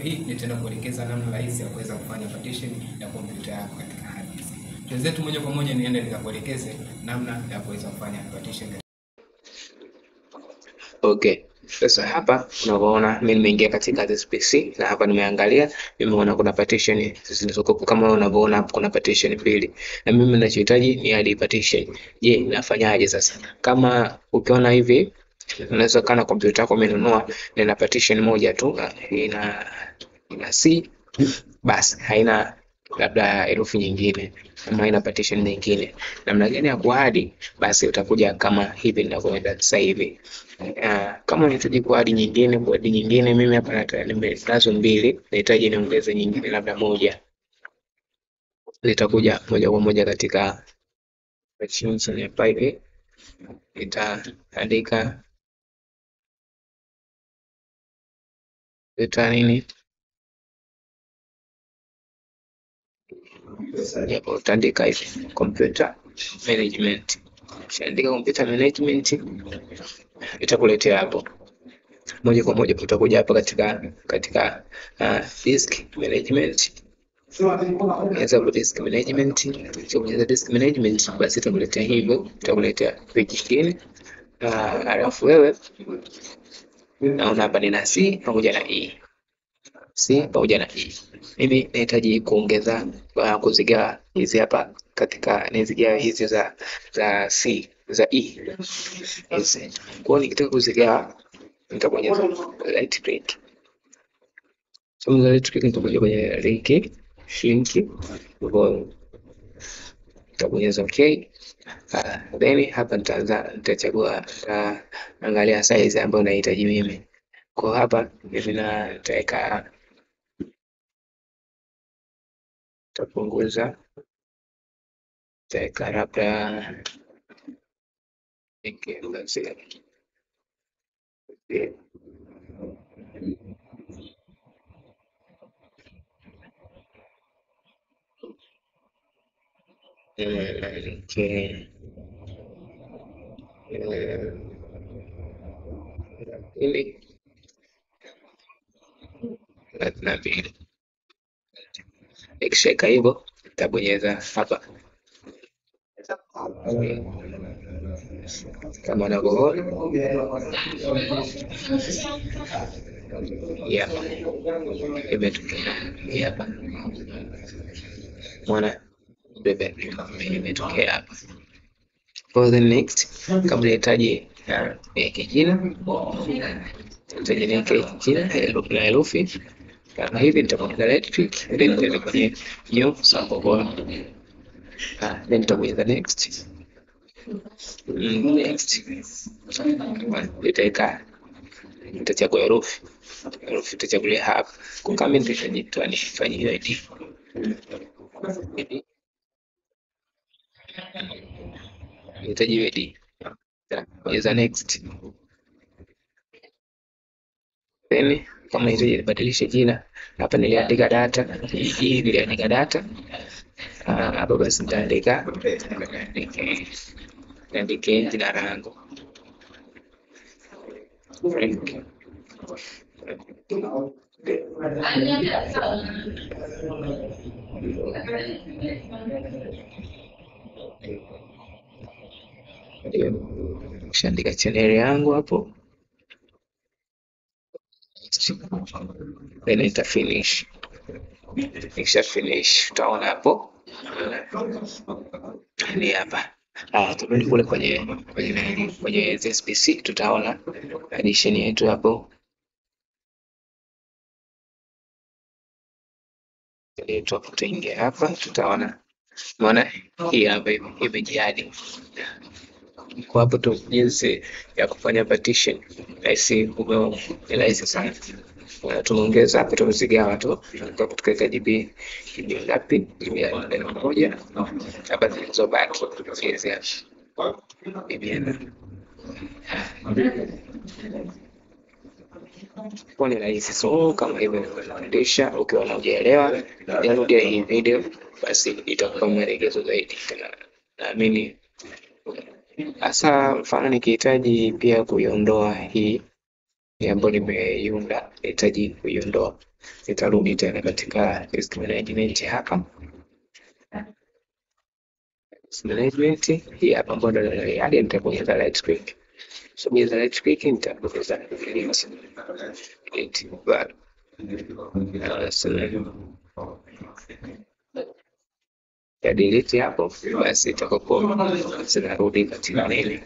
Hii nitaenda kuelekeza namna rahisi ya kuweza kufanya partition ya kompyuta yako katika hard disk. Tuanze moja kwa moja niende nikakuelekeze namna ya kuweza kufanya partition. Okay. Sasa hapa unaona mimi nimeingia katika this PC na hapa nimeangalia, nimeona kuna partition zilizokuwa kama unavyoona hapo kuna partition mbili. Na mimi ninachohitaji ni add partition. Je, nafanyaje sasa? Kama ukiona hivi unaweza kana kompyuta yako umenunua na partition moja tu ina C, basi haina labda herufi nyingine ama haina partition nyingine. Namna gani ya kuadi? Basi utakuja kama hivi ninavyoenda sasa hivi. Kama unahitaji kuadi nyingine, mimi hapa nimenazo mbili, nahitaji niongeze nyingine labda moja. Nitakuja moja kwa moja katika partition ya hivi, nitaandika nini hapo, utaandika hivi computer management. Ukiandika computer management itakuletea hapo moja kwa moja, utakuja hapa katika disk management. Disk management, ukibonyeza disk management basi itakuletea hivyo, itakuletea page nyingine. Alafu wewe naona hapa nina C pamoja na E. C pamoja na E. Mimi nahitaji kuongeza kuzigawa hizi hapa katika nizigawa hizi za C za E. Kwa nikitaka kuzigawa nitabonyeza right click. So right click nitakuja kwenye link nitabonyeza okay. Then hapa nitachagua angalia size ambayo nahitaji mimi. Kwa hapa mimi nitaweka, tapunguza, nitaweka labda ili na vile ikishika hivyo nitabonyeza hapa kama unavyoona. Imetokea hapa, mwana bebe imetokea hapa. For the next, kama unahitaji jina, nitajeneka jina na herufi kama hivi, nitabonyeza right click, then nitaenda kwenye new sample, then nitabonyeza next. Nitachagua herufi nitachagulia hapa. Kwa kama nitajitoa nifanye ID, nitaji ID, bonyeza next. Then kama nibadilishe jina, hapa niliandika data, hii niliandika data hapa, basi nitaandika jina langu Frank. Kishaandika channel yangu hapo, then nita finish. Nikisha finish utaona hapo ni hapa. Turudi kule kwenye SPC, tutaona addition yetu hapo. Tutaingia hapa, tutaona maana hii hapa imejiadi. Kwa hapo tu jinsi ya kufanya partition rahisi sana. Tumeongeza hapa, tumezigawa tu kwa kutoka GB ngapi, GB 1 hapa zilizobaki hizi kwa ni rahisi. So kama hivyo nilifundisha, ukiwa unaelewa rudia hii video, basi itakupa maelekezo zaidi. Naamini hasa mfano nikihitaji pia kuiondoa hii ambayo nimeiunda, nahitaji kuiondoa, Nitarudi tena katika risk management hapa. Risk management hii hapa ambayo hadi nitabonyeza right click. So bonyeza right click, nitabonyeza delete value. Ya delete hapo, basi itakopo zinarudi katika nini,